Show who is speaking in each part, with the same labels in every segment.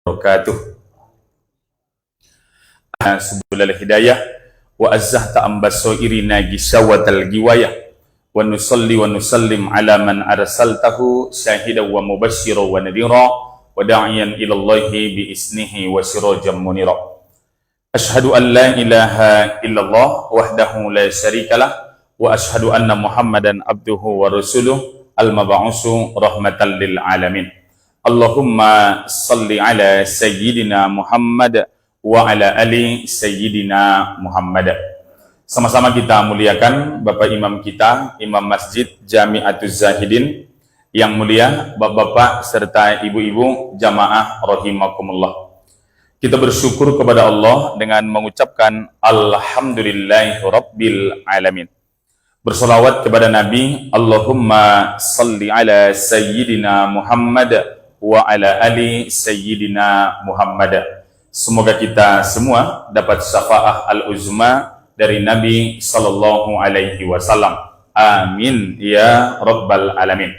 Speaker 1: wabarakatuh. Subulal hidayah wa azzahta ambasoirina gisawatal giwayah wa nusalli wa nusallim ala man arsaltahu syahidan wa mubassyira wa nadhira wa da'iyan ila Allahi bi isnihi wa sirajan munira. Ashhadu an la ilaha illallah wahdahu la syarikalah wa ashhadu anna Muhammadan abduhu wa rasuluh al-mab'usu rahmatan lil alamin. Allahumma salli ala sayyidina Muhammad wa ala ali sayyidina Muhammad. Sama-sama kita muliakan Bapak Imam kita, Imam Masjid Jami'atuz Zahidin yang mulia, Bapak-bapak serta ibu-ibu jamaah rahimakumullah. Kita bersyukur kepada Allah dengan mengucapkan Alhamdulillahi Rabbil Alamin. Bersolawat kepada Nabi, Allahumma salli ala sayyidina Muhammad wa ala ali sayyidina Muhammad. Semoga kita semua dapat syafaah al-uzma dari Nabi sallallahu alaihi wasallam. Amin ya rabbal alamin.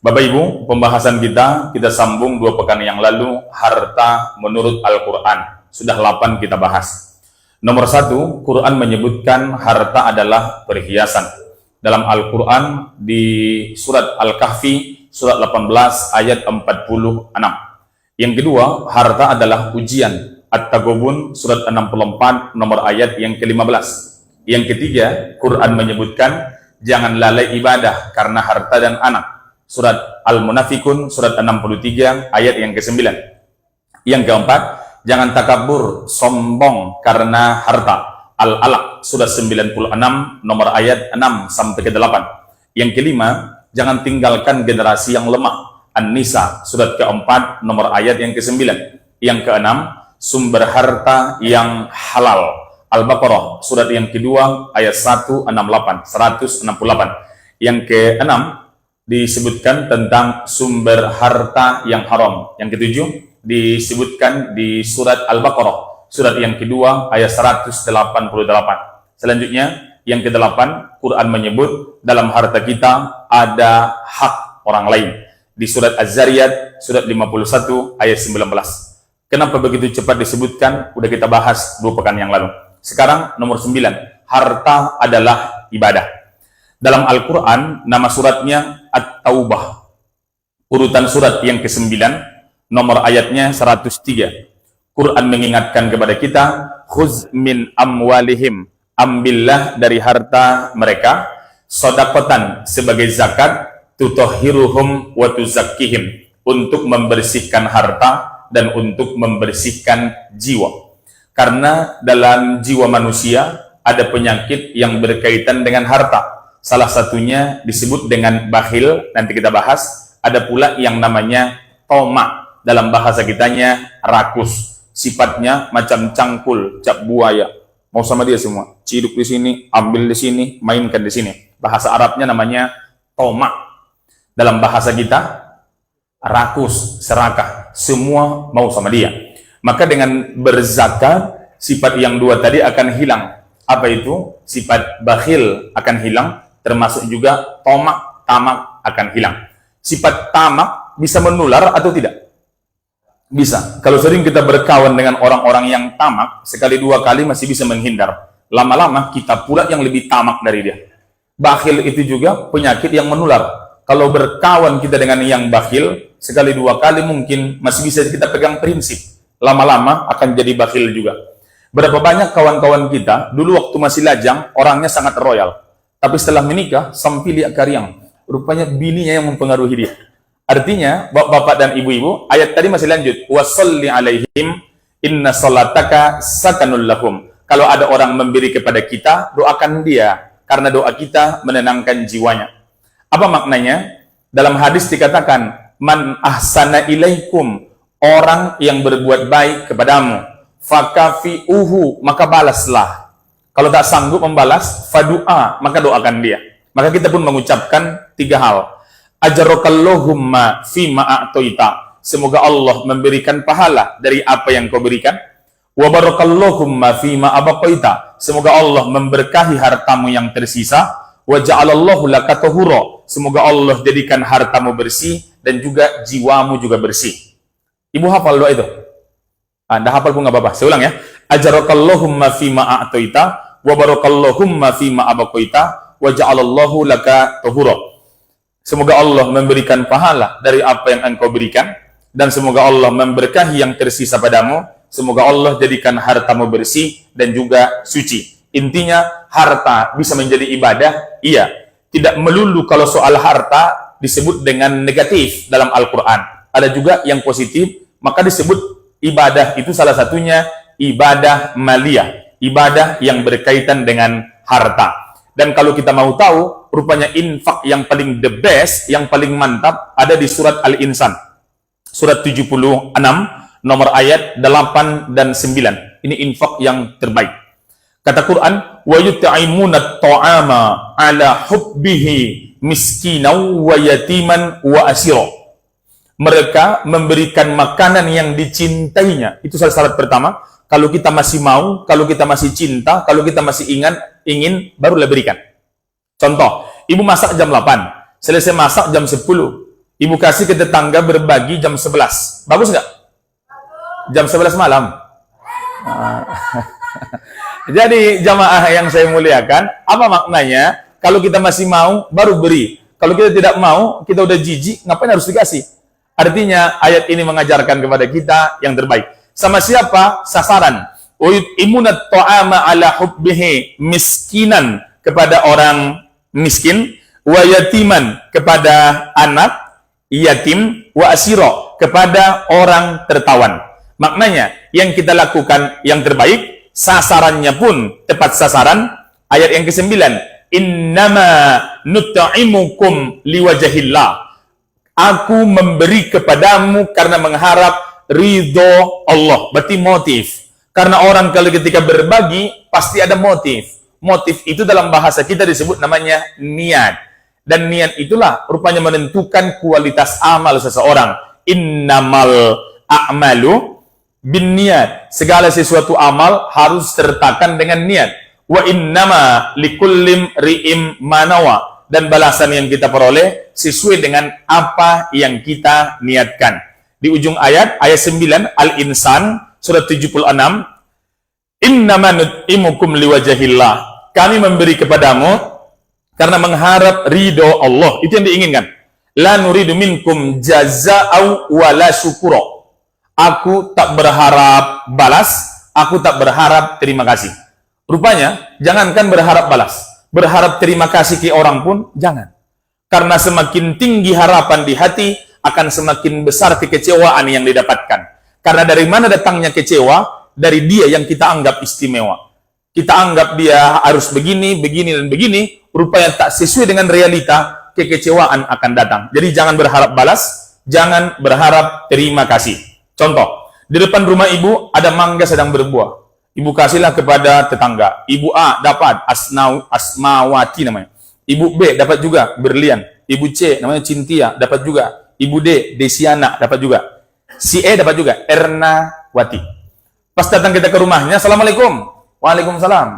Speaker 1: Bapak Ibu, pembahasan kita sambung 2 pekan yang lalu, harta menurut Al-Quran. Sudah 8 kita bahas. Nomor 1, Quran menyebutkan harta adalah perhiasan. Dalam Al-Quran di surat Al-Kahfi, surat 18 ayat 46. Yang kedua, harta adalah ujian. At-Taghabun surat 64 nomor ayat yang ke-15. Yang ketiga, Quran menyebutkan jangan lalai ibadah karena harta dan anak. Surat Al-Munafikun surat 63 ayat yang ke-9. Yang keempat, jangan takabur, sombong karena harta. Al-Alaq surat 96 nomor ayat 6 sampai ke-8. Yang kelima, jangan tinggalkan generasi yang lemah. An-Nisa surat ke-4 nomor ayat yang ke-9. Yang keenam, sumber harta yang halal. Al-Baqarah surat yang kedua ayat 168. Yang keenam, disebutkan tentang sumber harta yang haram. Yang ketujuh, disebutkan di surat Al-Baqarah surat yang kedua ayat 188. Selanjutnya, yang ke-8, Quran menyebut dalam harta kita ada hak orang lain. Di surat Az-Zariyat surat 51 ayat 19. Kenapa begitu cepat disebutkan? Udah kita bahas 2 pekan yang lalu. Sekarang nomor 9, harta adalah ibadah. Dalam Al-Quran, nama suratnya At-Taubah. Urutan surat yang ke-9, nomor ayatnya 103. Quran mengingatkan kepada kita, khuz min amwalihim, ambillah dari harta mereka, shadaqatan sebagai zakat, tutahhiruhum wa tuzakkihim, untuk membersihkan harta dan untuk membersihkan jiwa. Karena dalam jiwa manusia ada penyakit yang berkaitan dengan harta. Salah satunya disebut dengan bakhil, nanti kita bahas. Ada pula yang namanya toma, dalam bahasa kitanya rakus. Sifatnya macam cangkul, cap buaya. Mau sama dia semua. Ciduk di sini, ambil di sini, mainkan di sini. Bahasa Arabnya namanya toma. Dalam bahasa kita, rakus, serakah. Semua mau sama dia. Maka dengan berzakat, sifat yang 2 tadi akan hilang. Apa itu? Sifat bakhil akan hilang. Termasuk juga tamak akan hilang. Sifat tamak bisa menular atau tidak? Bisa. Kalau sering kita berkawan dengan orang-orang yang tamak, sekali 2 kali masih bisa menghindar. Lama-lama kita pula yang lebih tamak dari dia. Bakhil itu juga penyakit yang menular. Kalau berkawan kita dengan yang bakhil, sekali 2 kali mungkin masih bisa kita pegang prinsip. Lama-lama akan jadi bakhil juga. Berapa banyak kawan-kawan kita, dulu waktu masih lajang, orangnya sangat royal. Tapi setelah menikah, sampai lihat karyang. Rupanya bininya yang mempengaruhi dia. Artinya, bapak-bapak dan ibu-ibu, ayat tadi masih lanjut. Wasalli alaihim inna salataka sakanul lahum. Kalau ada orang memberi kepada kita, doakan dia. Karena doa kita menenangkan jiwanya. Apa maknanya? Dalam hadis dikatakan, man ahsana ilaikum, orang yang berbuat baik kepadamu, fakafi'uhu, maka balaslah. Kalau tak sanggup membalas, fadu'a, maka doakan dia. Maka kita pun mengucapkan 3 hal. Ajarokallahumma fima a'toita. Semoga Allah memberikan pahala dari apa yang kau berikan. Wa barakallahumma fima abaqaita. Semoga Allah memberkahi hartamu yang tersisa. Wa ja'alallahu laka tahura. Semoga Allah jadikan hartamu bersih dan juga jiwamu juga bersih. Ibu hafal doa itu? Anda hafal pun nggak apa-apa. Saya ulang ya. Ajarakallahumma fima a'taita wa barakallahumma fima abaqaita wa ja'alallahu laka tahura. Semoga Allah memberikan pahala dari apa yang engkau berikan, dan semoga Allah memberkahi yang tersisa padamu. Semoga Allah jadikan hartamu bersih dan juga suci. Intinya harta bisa menjadi ibadah, iya. Tidak melulu kalau soal harta disebut dengan negatif dalam Al-Quran. Ada juga yang positif, maka disebut ibadah itu salah satunya ibadah maliyah, ibadah yang berkaitan dengan harta. Dan kalau kita mau tahu, rupanya infak yang paling the best, yang paling mantap ada di surat Al-Insan. Surat 76, nomor ayat 8 dan 9. Ini infak yang terbaik. Kata Quran, wa yut'imuna at-ta'ama 'ala hubbihi miskinan wa yatiman wa asira. Mereka memberikan makanan yang dicintainya. Itu syarat pertama. Kalau kita masih mau, kalau kita masih cinta, kalau kita masih ingin, barulah berikan. Contoh, ibu masak jam 8, selesai masak jam 10. Ibu kasih ke tetangga berbagi jam 11. Bagus nggak? Jam 11 malam. Jadi jamaah yang saya muliakan, apa maknanya? Kalau kita masih mau, baru beri. Kalau kita tidak mau, kita udah jijik, ngapain harus dikasih? Artinya ayat ini mengajarkan kepada kita yang terbaik. Sama siapa? Sasaran. Imunat ta'ama ala hubbihi miskinan, kepada orang miskin, wa yatiman, kepada anak yatim, wa asiro, kepada orang tertawan. Maknanya yang kita lakukan yang terbaik, sasarannya pun tepat sasaran. Ayat yang ke-9, innama nut'imukum liwajahillah. Aku memberi kepadamu karena mengharap ridho Allah. Berarti motif. Karena orang kalau ketika berbagi, pasti ada motif. Motif itu dalam bahasa kita disebut namanya niat. Dan niat itulah rupanya menentukan kualitas amal seseorang. Innamal a'malu bin niat. Segala sesuatu amal harus sertakan dengan niat. Wa innama likullim ri'im manawa. Dan balasan yang kita peroleh sesuai dengan apa yang kita niatkan. Di ujung ayat 9 Al-Insan surat 76, innama nut'imukum liwajahillah. Kami memberi kepadamu karena mengharap ridho Allah. Itu yang diinginkan. La nuridu minkum jaza'au wala syukura. Aku tak berharap balas, aku tak berharap terima kasih. Rupanya jangankan berharap balas, berharap terima kasih ke orang pun jangan. Karena semakin tinggi harapan di hati, akan semakin besar kekecewaan yang didapatkan. Karena dari mana datangnya kecewa? Dari dia yang kita anggap istimewa. Kita anggap dia harus begini, begini, dan begini. Rupanya tak sesuai dengan realita, kekecewaan akan datang. Jadi jangan berharap balas, jangan berharap terima kasih. Contoh, di depan rumah ibu ada mangga sedang berbuah. Ibu kasihlah kepada tetangga. Ibu A dapat Asmawati namanya. Ibu B dapat juga berlian. Ibu C namanya Cintia dapat juga. Ibu D Desiana dapat juga. Si E dapat juga Ernawati. Pas datang kita ke rumahnya, Assalamualaikum. Waalaikumsalam.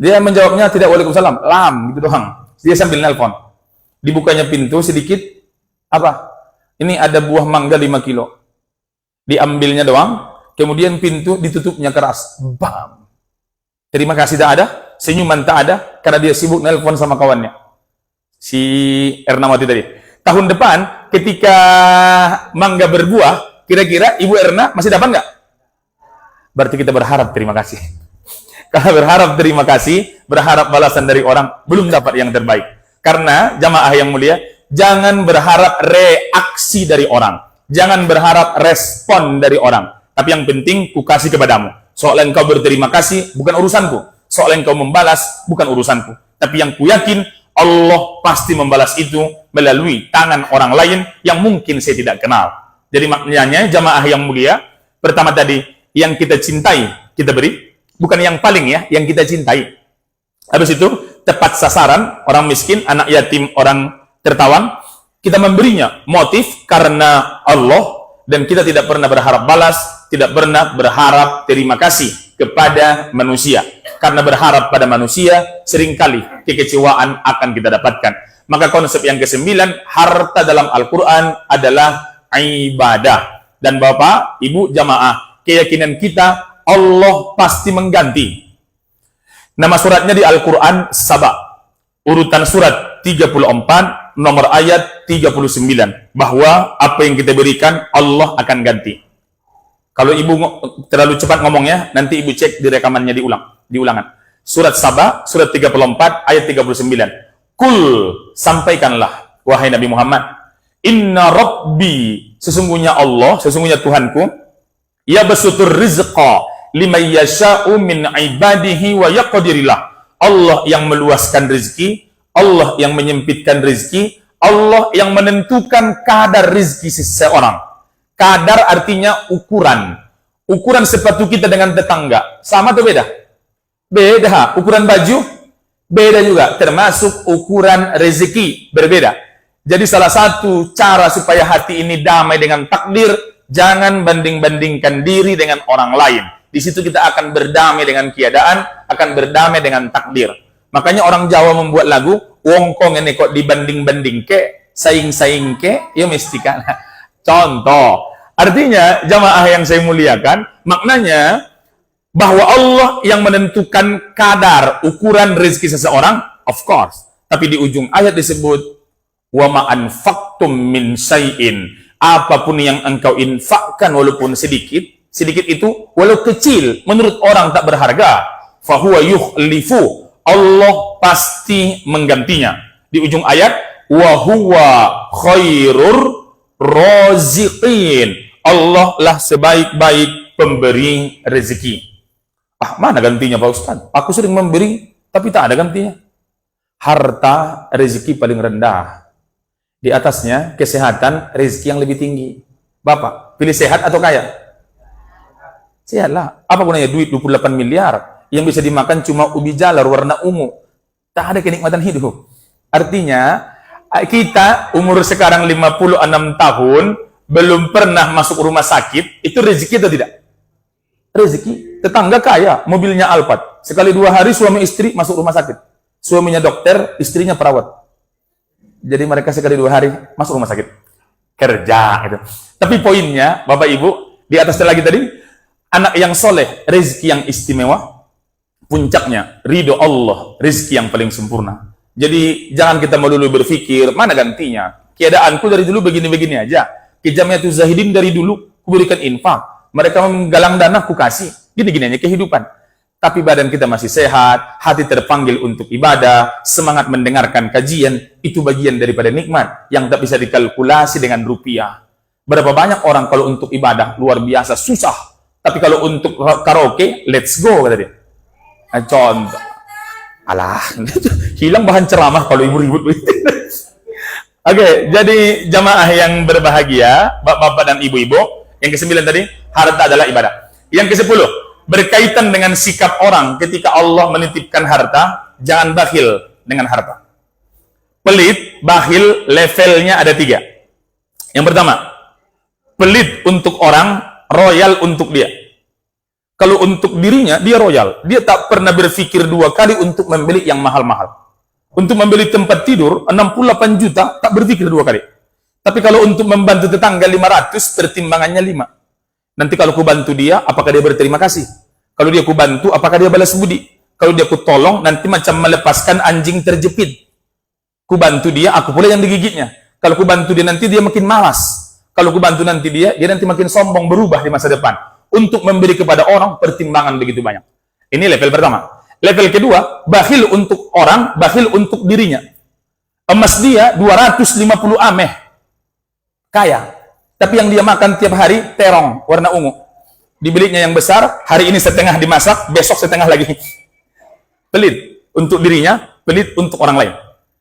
Speaker 1: Dia menjawabnya tidak Waalaikumsalam, lam gitu doang. Dia sambil nelpon. Dibukanya pintu sedikit, apa? Ini ada buah mangga 5 kilo. Diambilnya doang. Kemudian pintu ditutupnya keras. Bam. Terima kasih tak ada, senyuman tak ada, karena dia sibuk nelpon sama kawannya. Si Ernawati tadi. Tahun depan, ketika mangga berbuah, kira-kira Ibu Erna masih dapat nggak? Berarti kita berharap terima kasih. Kalau berharap terima kasih, berharap balasan dari orang, belum dapat yang terbaik. Karena, jamaah yang mulia, jangan berharap reaksi dari orang. Jangan berharap respon dari orang. Tapi yang penting, ku kasih kepadamu. Soal engkau berterima kasih, bukan urusanku. Soal engkau membalas, bukan urusanku. Tapi yang ku yakin, Allah pasti membalas itu melalui tangan orang lain yang mungkin saya tidak kenal. Jadi maknanya, jamaah yang mulia, pertama tadi, yang kita cintai, kita beri. Bukan yang paling ya, yang kita cintai. Habis itu, tepat sasaran, orang miskin, anak yatim, orang tertawan. Kita memberinya motif karena Allah, dan kita tidak pernah berharap balas, tidak pernah berharap terima kasih kepada manusia. Karena berharap pada manusia, seringkali kekecewaan akan kita dapatkan. Maka konsep yang ke-9, harta dalam Al-Quran adalah ibadah. Dan Bapak, Ibu, jamaah, keyakinan kita Allah pasti mengganti. Nama suratnya di Al-Quran Saba, urutan surat 34, nomor ayat 39, bahwa apa yang kita berikan Allah akan ganti. Kalau ibu terlalu cepat ngomongnya, nanti ibu cek di rekamannya di ulangan. Surat Saba, surat 34, ayat 39. Kul, sampaikanlah, wahai Nabi Muhammad, inna rabbi, sesungguhnya Allah, sesungguhnya Tuhanku, ya basutur rizqa liman yasha'u min ibadihi wa yaqdirillah. Allah yang meluaskan rezeki, Allah yang menyempitkan rezeki, Allah yang menentukan kadar rezeki seseorang. Kadar artinya ukuran. Ukuran sepatu kita dengan tetangga sama atau beda? Beda. Ukuran baju beda juga, termasuk ukuran rezeki berbeda. Jadi salah satu cara supaya hati ini damai dengan takdir, jangan banding-bandingkan diri dengan orang lain. Di situ kita akan berdamai dengan keadaan, akan berdamai dengan takdir. Makanya orang Jawa membuat lagu, wong kong ini kok dibanding-banding ke, saing-saing ke, ya mesti kan. Contoh, artinya jamaah yang saya muliakan, maknanya bahwa Allah yang menentukan kadar ukuran rezeki seseorang, of course. Tapi di ujung ayat disebut wa ma anfaqtum min syai'in, apapun yang engkau infakkan walaupun sedikit, sedikit itu walau kecil menurut orang tak berharga, fahuwa yukhlifu, Allah pasti menggantinya. Di ujung ayat wa huwa khairur raziqin, Allah lah sebaik-baik pemberi rezeki. Mana gantinya Pak Ustaz? Aku sering memberi tapi tak ada gantinya. Harta rezeki paling rendah. Di atasnya kesehatan rezeki yang lebih tinggi. Bapak, pilih sehat atau kaya? Sehat lah. Apa gunanya duit 28 miliar yang bisa dimakan cuma ubi jalar warna ungu? Tak ada kenikmatan hidup. Artinya kita umur sekarang 56 tahun belum pernah masuk rumah sakit, itu rezeki atau tidak? Rezeki. Tetangga kaya, mobilnya Alphard. Sekali 2 hari suami istri masuk rumah sakit. Suaminya dokter, istrinya perawat. Jadi mereka sekali 2 hari masuk rumah sakit. Kerja gitu. Tapi poinnya, Bapak Ibu, di atas lagi tadi, anak yang soleh, rezeki yang istimewa, puncaknya ridho Allah, rezeki yang paling sempurna. Jadi jangan kita melulu berpikir mana gantinya. Keadaanku dari dulu begini-begini aja. Kijamiatul Zahidin dari dulu kuberikan infak. Mereka menggalang dana, ku kasih. Gini-gini aja kehidupan. Tapi badan kita masih sehat, hati terpanggil untuk ibadah, semangat mendengarkan kajian, itu bagian daripada nikmat yang tak bisa dikalkulasi dengan rupiah. Berapa banyak orang kalau untuk ibadah luar biasa susah, tapi kalau untuk karaoke, let's go kata dia. Contoh, alah, hilang bahan ceramah kalau ibu ribut. Oke, jadi jamaah yang berbahagia, bapak-bapak dan ibu-ibu, yang ke-9 tadi, harta adalah ibadah. Yang ke-10, berkaitan dengan sikap orang ketika Allah menitipkan harta, jangan bakhil dengan harta. Pelit, bakhil, levelnya ada 3. Yang pertama, pelit untuk orang, royal untuk dia. Kalau untuk dirinya, dia royal. Dia tak pernah berpikir 2 kali untuk membeli yang mahal-mahal. Untuk membeli tempat tidur, 68 juta, tak berpikir 2 kali. Tapi kalau untuk membantu tetangga 500, pertimbangannya 5. Nanti kalau ku bantu dia, apakah dia berterima kasih? Kalau dia ku bantu, apakah dia balas budi? Kalau dia ku tolong, nanti macam melepaskan anjing terjepit. Ku bantu dia, aku pula yang digigitnya. Kalau ku bantu dia, nanti dia makin malas. Kalau ku bantu nanti dia nanti makin sombong, berubah di masa depan. Untuk memberi kepada orang, pertimbangan begitu banyak. Ini level pertama. Level kedua, bakhil untuk orang, bakhil untuk dirinya. Emas dia 250 ameh. Kaya. Tapi yang dia makan tiap hari, terong, warna ungu. Dibelinya yang besar, hari ini setengah dimasak, besok setengah lagi. Pelit untuk dirinya, pelit untuk orang lain.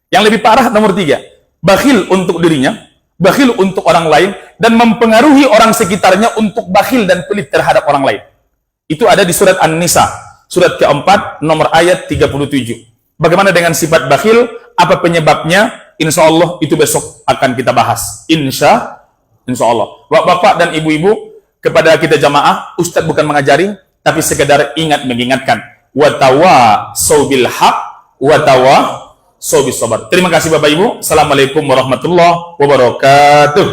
Speaker 1: Yang lebih parah nomor 3, bakhil untuk dirinya, bakhil untuk orang lain, dan mempengaruhi orang sekitarnya untuk bakhil dan pelit terhadap orang lain. Itu ada di surat An-Nisa, surat ke-4, nomor ayat 37. Bagaimana dengan sifat bakhil? Apa penyebabnya? Insya Allah itu besok akan kita bahas. Insya Allah. Bapak dan ibu-ibu, kepada kita jamaah, Ustadz bukan mengajari, tapi sekedar mengingatkan. Watawasau bil haq, watawasau bis sabar. Terima kasih Bapak Ibu. Assalamualaikum warahmatullahi wabarakatuh.